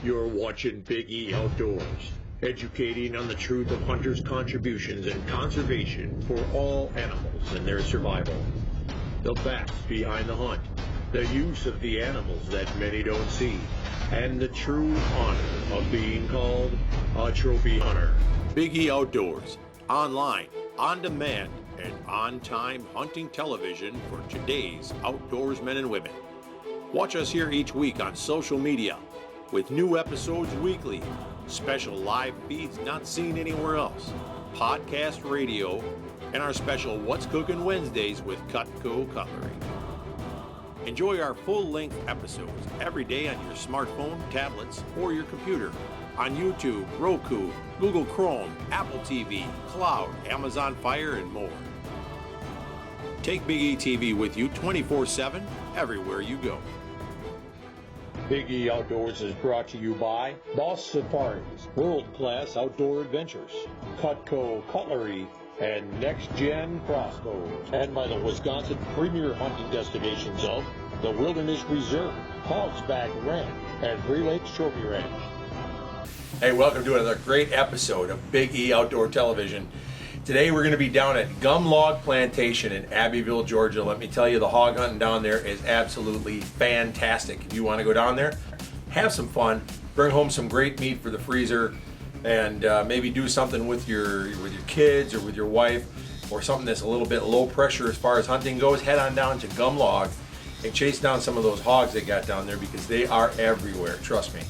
You're watching Big E Outdoors, educating on the truth of hunters' contributions and conservation for all animals and their survival. The facts behind the hunt, the use of the animals that many don't see, and the true honor of being called a trophy hunter. Big E Outdoors, online, on demand, and on-time hunting television for today's outdoors men and women. Watch us here each week on social media with new episodes weekly, special live feeds not seen anywhere else, podcast radio, and our special What's Cookin' Wednesdays with Cutco Cutlery. Enjoy our full-length episodes every day on your smartphone, tablets, or your computer on YouTube, Roku, Google Chrome, Apple TV, Cloud, Amazon Fire, and more. Take Big E TV with you 24/7 everywhere you go. Big E Outdoors is brought to you by Boss Safaris, world-class outdoor adventures, Cutco Cutlery, and next-gen crossbows, and by the Wisconsin premier hunting destinations of the Wilderness Reserve, Hogs Ranch, and Three Lakes Trophy Ranch. Hey, welcome to another great episode of Big E Outdoor Television. Today we're going to be down at Gum Log Plantation in Abbeville, Georgia. Let me tell you, the hog hunting down there is absolutely fantastic. If you want to go down there, have some fun, bring home some great meat for the freezer, and maybe do something with your kids or with your wife, or something that's a little bit low pressure as far as hunting goes, head on down to Gum Log and chase down some of those hogs they got down there, because they are everywhere, trust me.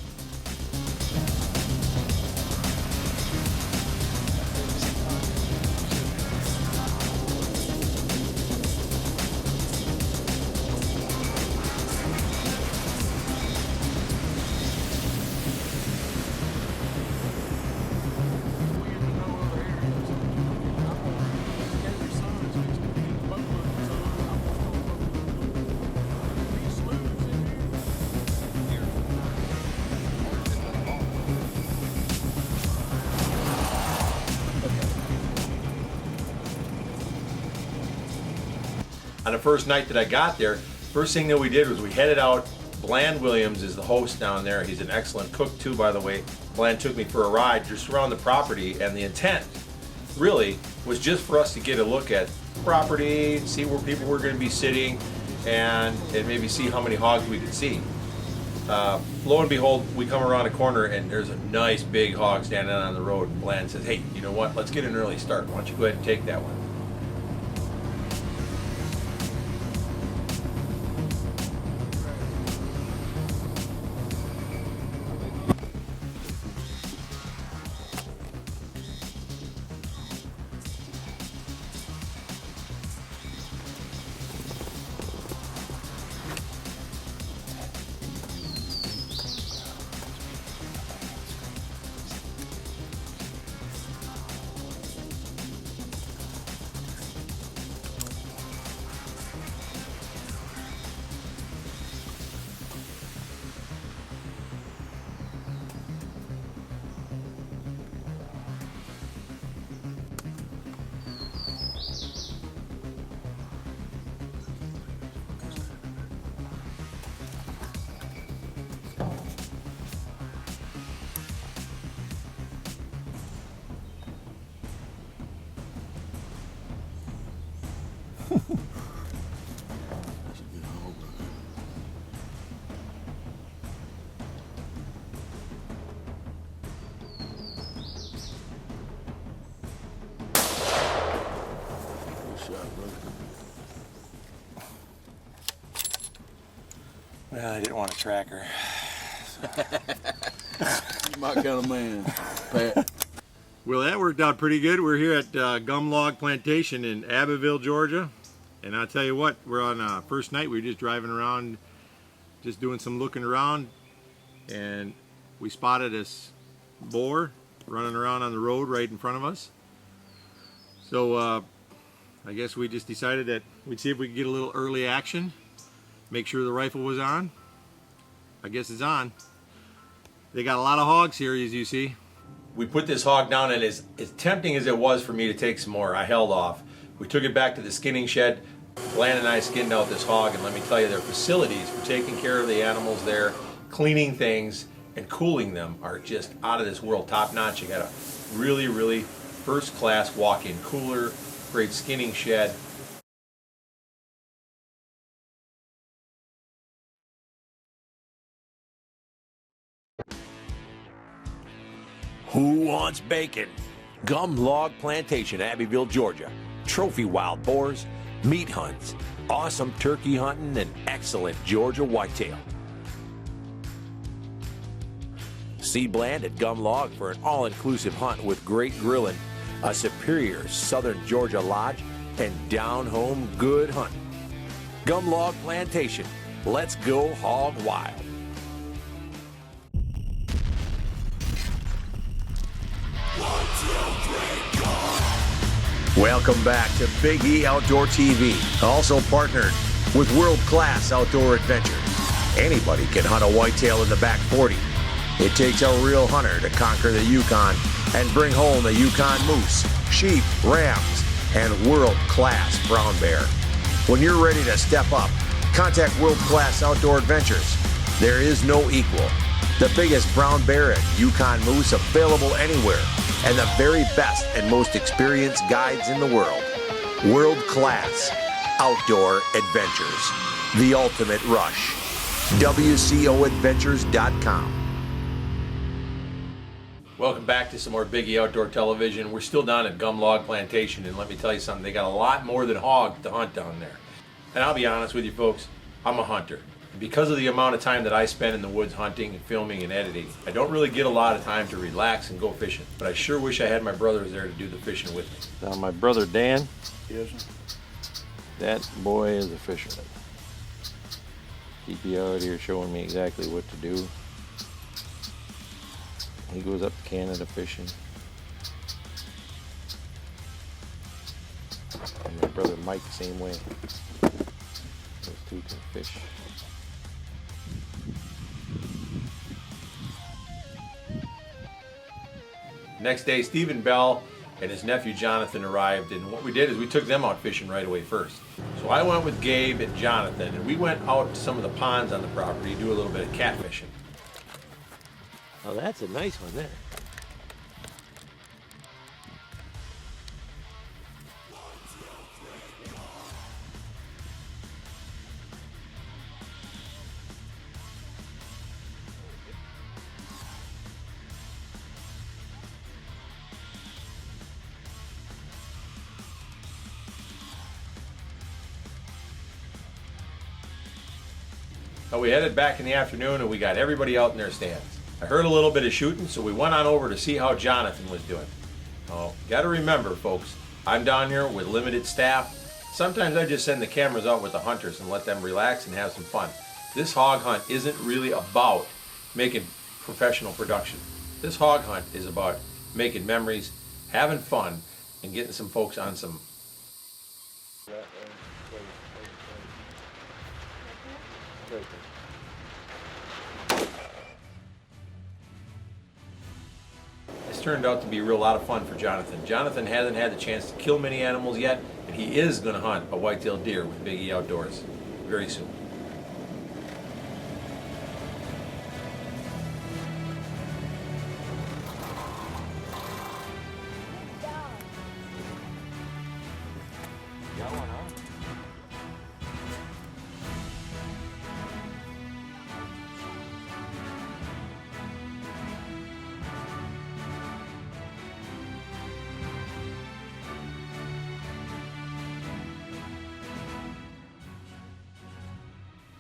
On the first night that I got there, first thing that we did was we headed out. Bland Williams is the host down there. He's an excellent cook too, by the way. Bland took me for a ride just around the property, and the intent really was just for us to get a look at the property, see where people were going to be sitting, and maybe see how many hogs we could see. Lo and behold, we come around a corner and there's a nice big hog standing on the road. And Bland says, "Hey, you know what? Let's get an early start. Why don't you go ahead and take that one?" Well, I didn't want a tracker. My kind of man, Pat. Well, that worked out pretty good. We're here at Gum Log Plantation in Abbeville, Georgia. And I'll tell you what, we're on first night. We were just driving around, just doing some looking around. And we spotted this boar running around on the road right in front of us. So I guess we just decided that we'd see if we could get a little early action. Make sure the rifle was on. I guess it's on. They got a lot of hogs here, as you see. We put this hog down, and as tempting as it was for me to take some more, I held off. We took it back to the skinning shed. Bland and I skinned out this hog, and let me tell you, their facilities for taking care of the animals there, cleaning things, and cooling them are just out of this world, top notch. You got a really, really first class walk-in cooler, great skinning shed. Who wants bacon? Gum Log Plantation, Abbeville, Georgia. Trophy wild boars, meat hunts, awesome turkey hunting, and excellent Georgia whitetail. See Bland at Gum Log for an all-inclusive hunt with great grilling, a superior Southern Georgia lodge, and down-home good hunting. Gum Log Plantation. Let's go hog wild. Welcome back to Big E Outdoor TV, also partnered with World Class Outdoor Adventures. Anybody can hunt a whitetail in the back 40. It takes a real hunter to conquer the Yukon and bring home the Yukon moose, sheep, rams, and world-class brown bear. When you're ready to step up, contact World Class Outdoor Adventures. There is no equal. The biggest brown bear and Yukon moose available anywhere, and the very best and most experienced guides in the world. World Class Outdoor Adventures. The ultimate rush. WCOadventures.com. Welcome back to some more Big E Outdoor Television. We're still down at Gum Log Plantation, and let me tell you something, they got a lot more than hogs to hunt down there. And I'll be honest with you folks, I'm a hunter. Because of the amount of time that I spend in the woods hunting and filming and editing, I don't really get a lot of time to relax and go fishing. But I sure wish I had my brothers there to do the fishing with me. Now my brother Dan, Yes, sir. that boy is a fisherman. He'd be out here showing me exactly what to do. He goes up to Canada fishing. And my brother Mike, same way. Those two can fish. Next day, Stephen Bell and his nephew Jonathan arrived, and what we did is we took them out fishing right away first. So I went with Gabe and Jonathan, and we went out to some of the ponds on the property to do a little bit of catfishing. Oh, that's a nice one there. So we headed back in the afternoon and we got everybody out in their stands. I heard a little bit of shooting, so we went on over to see how Jonathan was doing. Oh, gotta remember, folks, I'm down here with limited staff. Sometimes I just send the cameras out with the hunters and let them relax and have some fun. This hog hunt isn't really about making professional production. This hog hunt is about making memories, having fun, and getting some folks on some. This turned out to be a real lot of fun for Jonathan. Jonathan hasn't had the chance to kill many animals yet, and he is going to hunt a white-tailed deer with Big E Outdoors very soon.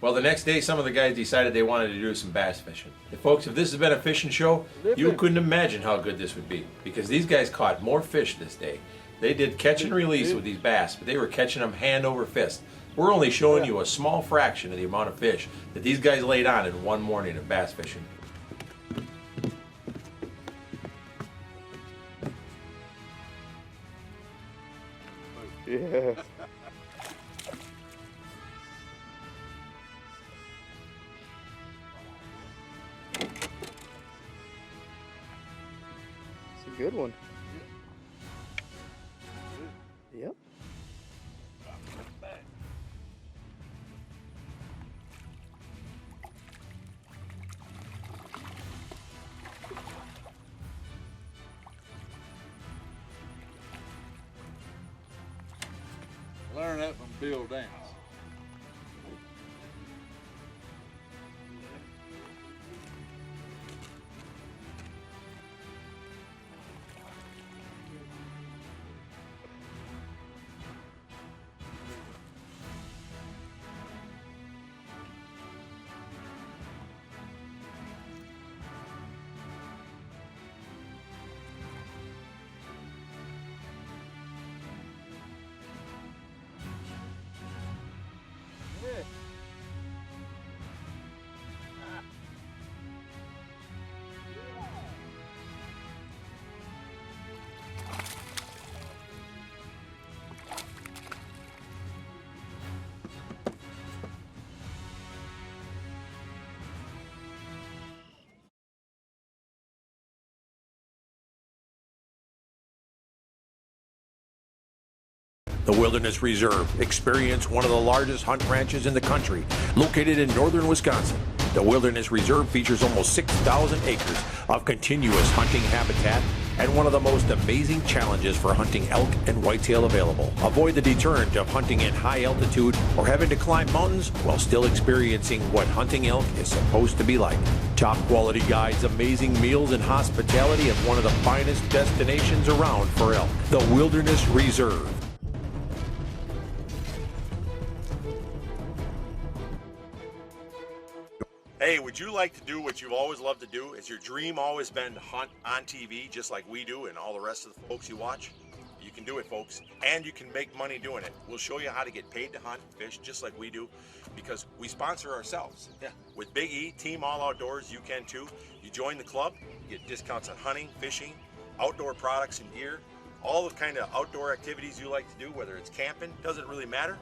Well, the next day, some of the guys decided they wanted to do some bass fishing. And folks, if this has been a fishing show, you couldn't imagine how good this would be, because these guys caught more fish this day. They did catch and release with these bass, but they were catching them hand over fist. We're only showing you a small fraction of the amount of fish that these guys laid on in one morning of bass fishing. Yeah. It's a good one. Yep. turn up and Bill dance. The Wilderness Reserve. Experience one of the largest hunt ranches in the country, located in northern Wisconsin. The Wilderness Reserve features almost 6,000 acres of continuous hunting habitat and one of the most amazing challenges for hunting elk and whitetail available. Avoid the deterrent of hunting in high altitude or having to climb mountains while still experiencing what hunting elk is supposed to be like. Top quality guides, amazing meals, and hospitality at one of the finest destinations around for elk. The Wilderness Reserve. Hey, would you like to do what you've always loved to do? Has your dream always been to hunt on TV just like we do and all the rest of the folks you watch? You can do it, folks, and you can make money doing it. We'll show you how to get paid to hunt and fish just like we do because we sponsor ourselves. Yeah. With Big E, Team All Outdoors, you can too. You join the club, you get discounts on hunting, fishing, outdoor products and gear, all the kind of outdoor activities you like to do, whether it's camping, doesn't really matter.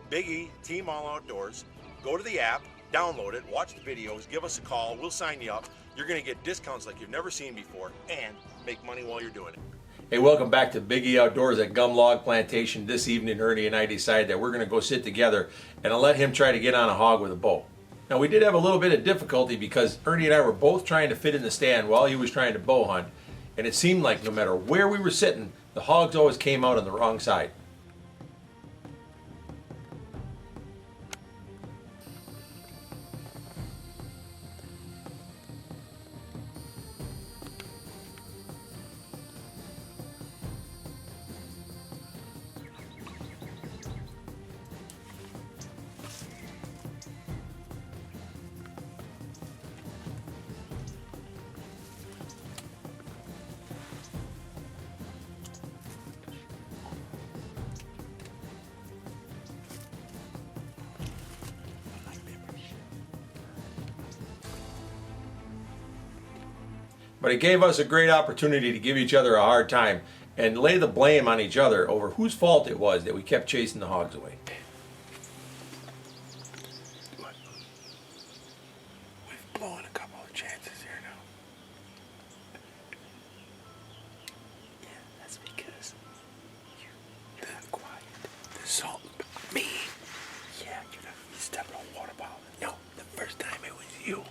Big E, Team All Outdoors. Go to the app, download it, watch the videos, give us a call, we'll sign you up. You're going to get discounts like you've never seen before and make money while you're doing it. Hey, welcome back to Big E Outdoors at Gum Log Plantation. This evening, Ernie and I decided that we're going to go sit together and I'll let him try to get on a hog with a bow. Now, we did have a little bit of difficulty because Ernie and I were both trying to fit in the stand while he was trying to bow hunt, and it seemed like no matter where we were sitting, the hogs always came out on the wrong side. But it gave us a great opportunity to give each other a hard time and lay the blame on each other over whose fault it was that we kept chasing the hogs away. We've blown a couple of chances here now. Yeah, that's because you're quiet. The salt. Me? Yeah, you stepped on water bottle. No, the first time it was you.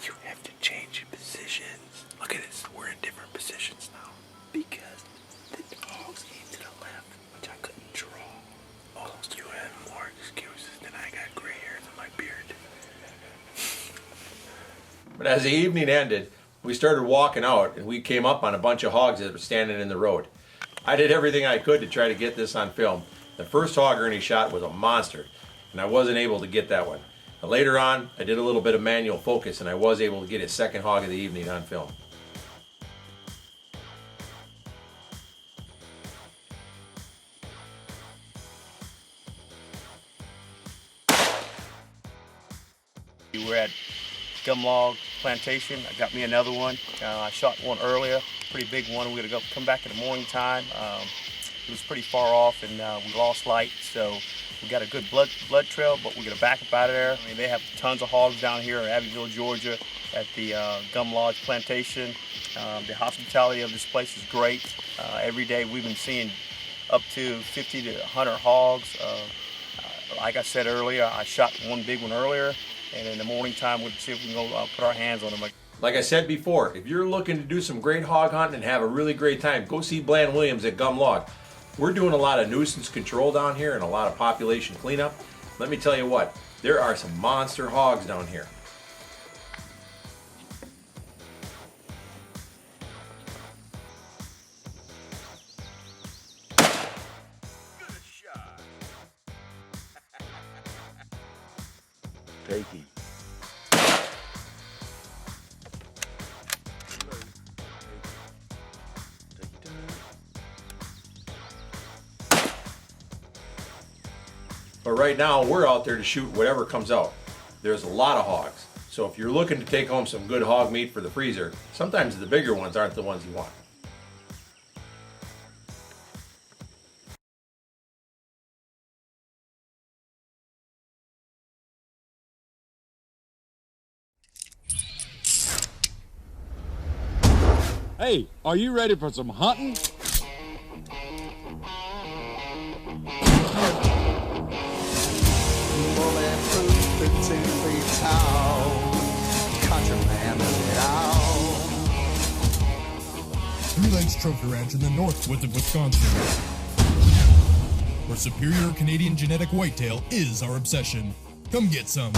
You have to change your positions. Look at this. We're in different positions now. Because the hogs came to the left, which I couldn't draw. Oh, you have more excuses than I got gray hairs in my beard. But as the evening ended, we started walking out and we came up on a bunch of hogs that were standing in the road. I did everything I could to try to get this on film. The first hog Ernie shot was a monster, and I wasn't able to get that one. Later on, I did a little bit of manual focus and I was able to get his second hog of the evening on film. We're at Gum Log Plantation. I got me another one. I shot one earlier, pretty big one. We're gonna come back in the morning time. It was pretty far off and we lost light, so we got a good blood trail, but we're gonna back up out of there. I mean, they have tons of hogs down here in Abbeville, Georgia, at the Gum Lodge Plantation. The hospitality of this place is great. Every day we've been seeing up to 50 to 100 hogs. Like I said earlier, I shot one big one earlier, and in the morning time we'll see if we can go put our hands on them. Like I said before, if you're looking to do some great hog hunting and have a really great time, go see Bland Williams at Gum Log. We're doing a lot of nuisance control down here and a lot of population cleanup. Let me tell you what, there are some monster hogs down here. Take him. But right now, we're out there to shoot whatever comes out. There's a lot of hogs. So if you're looking to take home some good hog meat for the freezer, sometimes the bigger ones aren't the ones you want. Hey, are you ready for some hunting? Bulletproof, 15 feet tall, countryman of it all. Three Lakes Trophy Ranch in the Northwoods of Wisconsin, where superior Canadian genetic whitetail is our obsession. Come get some.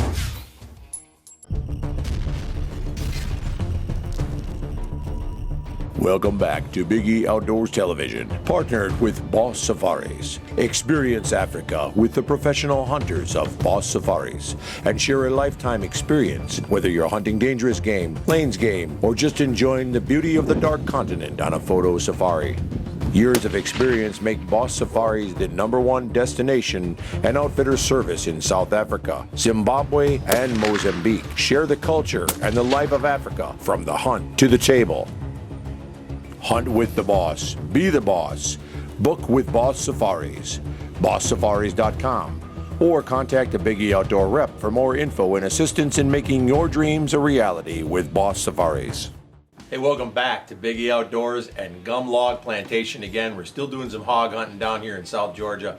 Welcome back to Big E Outdoors Television, partnered with Boss Safaris. Experience Africa with the professional hunters of Boss Safaris and share a lifetime experience, whether you're hunting dangerous game, plains game, or just enjoying the beauty of the dark continent on a photo safari. Years of experience make Boss Safaris the #1 destination and outfitter service in South Africa, Zimbabwe, and Mozambique. Share the culture and the life of Africa from the hunt to the table. Hunt with the boss. Be the boss. Book with Boss Safaris. BossSafaris.com. Or contact the Big E Outdoor rep for more info and assistance in making your dreams a reality with Boss Safaris. Hey, welcome back to Big E Outdoors and Gum Log Plantation again. We're still doing some hog hunting down here in South Georgia.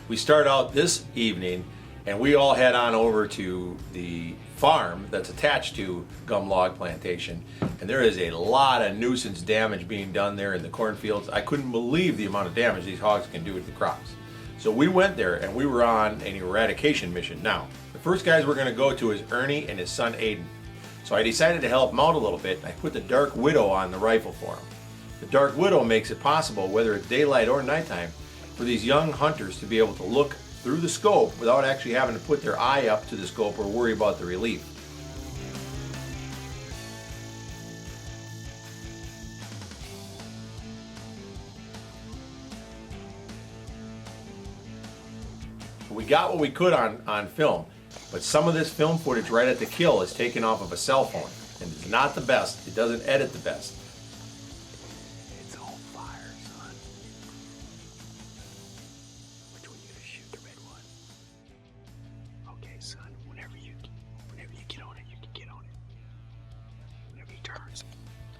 We start out this evening and we all head on over to the farm that's attached to Gum Log Plantation, and there is a lot of nuisance damage being done there in the cornfields. I couldn't believe the amount of damage these hogs can do with the crops. So we went there and we were on an eradication mission. Now, the first guys we're going to go to is Ernie and his son Aiden. So I decided to help him out a little bit, and I put the Dark Widow on the rifle for him. The Dark Widow makes it possible, whether it's daylight or nighttime, for these young hunters to be able to look through the scope without actually having to put their eye up to the scope or worry about the relief. We got what we could on film, but some of this film footage right at the kill is taken off of a cell phone, and it's not the best. It doesn't edit the best. It's on fire, son. Which one you gonna shoot, the red one? Okay, son, whenever you get on it, you can get on it. Whenever he turns,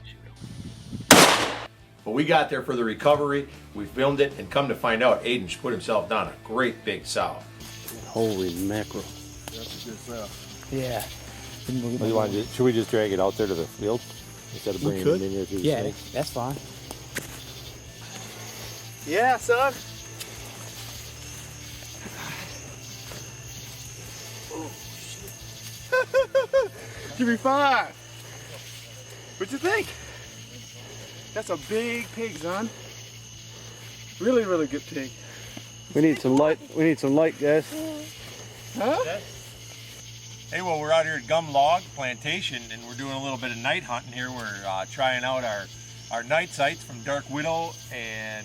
shoot him. But we got there for the recovery, we filmed it, and come to find out, Aiden put himself down a great big sow. Holy mackerel. That's a good sound. Yeah. What do you want to do? Should we just drag it out there to the field instead of bringing it in here through the Yeah, snake? that's fine. Yeah, son. Give me 5. What you think? That's a big pig, son. Really, really good pig. We need some light. We need some light, guys. Huh? Hey, well, we're out here at Gum Log Plantation, and we're doing a little bit of night hunting here. We're trying out our night sights from Dark Widow, and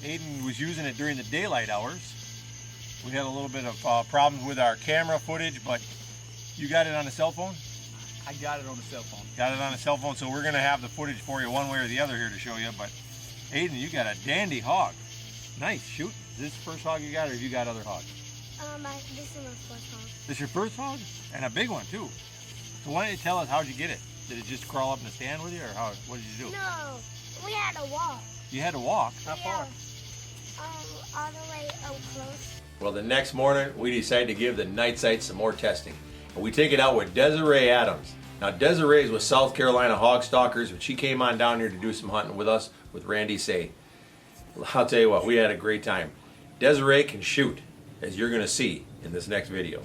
Aiden was using it during the daylight hours. We had a little bit of problems with our camera footage, but you got it on a cell phone? I got it on the cell phone. Got it on a cell phone, so we're going to have the footage for you one way or the other here to show you. But Aiden, you got a dandy hog. Nice shooting. Is this the first hog you got, or have you got other hogs? This is my first hog. This your first hog? And a big one, too. So why don't you tell us, how'd you get it? Did it just crawl up in the stand with you, or what did you do? No, we had to walk. You had to walk? How far? All the way up close. Well, the next morning, we decided to give the night sight some more testing. And we take it out with Desiree Adams. Now, Desiree is with South Carolina Hog Stalkers, but she came on down here to do some hunting with us with Randy Say. I'll tell you what, we had a great time. Desiree can shoot, as you're going to see in this next video.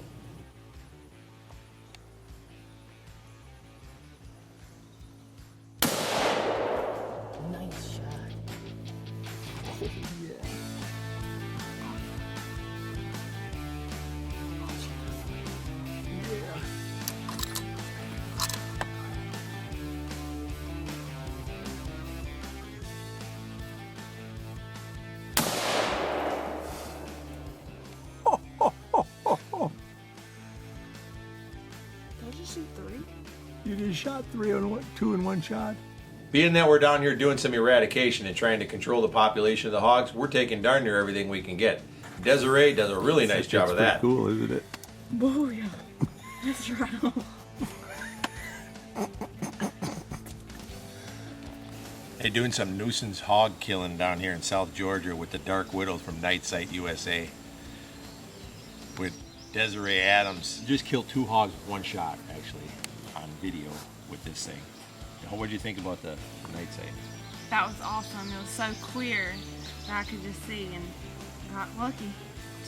Nice shot. Oh, yeah. Yeah. Did you shoot 3? You just shot 2 in one shot. Being that we're down here doing some eradication and trying to control the population of the hogs, we're taking darn near everything we can get. Desiree does a really nice job of that. Cool, isn't it? Booyah. That's right. They're doing some nuisance hog killing down here in South Georgia with the Dark Widows from Night Sight USA. With Desiree Adams. Just killed 2 hogs with 1 shot, actually, on video with this thing. What did you think about the Night Sight? That was awesome. It was so clear that I could just see and got lucky.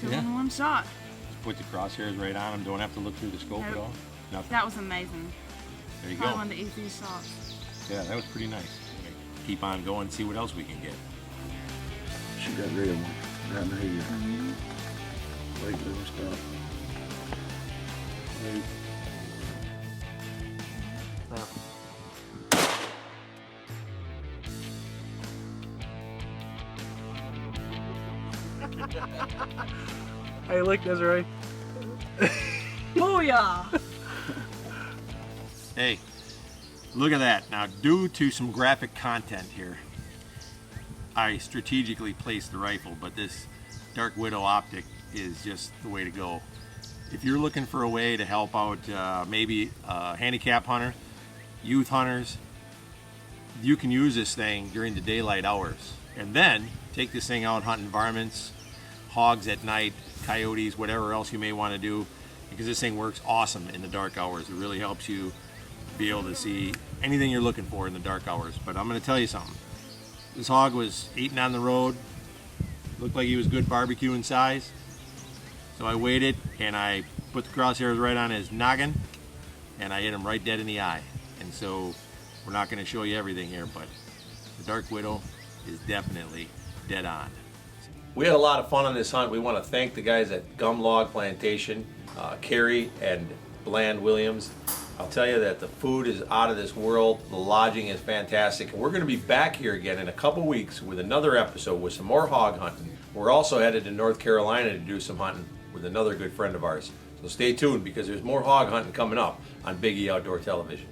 2 in 1 shot. Just put the crosshairs right on them. Don't have to look through the scope at all. Nothing. That was amazing. There you Probably go. one of the easiest shots. Yeah, that was pretty nice. Keep on going and see what else we can get. Shoot that red one right in here. Wait, little stop. Wait. Hey, look, Desiree. Booyah! Hey, look at that. Now, due to some graphic content here, I strategically placed the rifle, but this Dark Widow optic is just the way to go. If you're looking for a way to help out maybe a handicap hunter, youth hunters, you can use this thing during the daylight hours. And then take this thing out hunting varmints, hogs at night, coyotes, whatever else you may want to do, because this thing works awesome in the dark hours. It really helps you be able to see anything you're looking for in the dark hours. But I'm going to tell you something. This hog was eating on the road, looked like he was good barbecue in size. So I waited and I put the crosshairs right on his noggin and I hit him right dead in the eye. And so we're not going to show you everything here, but the Dark Widow is definitely dead on. We had a lot of fun on this hunt. We want to thank the guys at Gum Log Plantation, Carrie and Bland Williams. I'll tell you that the food is out of this world. The lodging is fantastic. And we're going to be back here again in a couple weeks with another episode with some more hog hunting. We're also headed to North Carolina to do some hunting with another good friend of ours. So stay tuned because there's more hog hunting coming up on Big E Outdoor Television.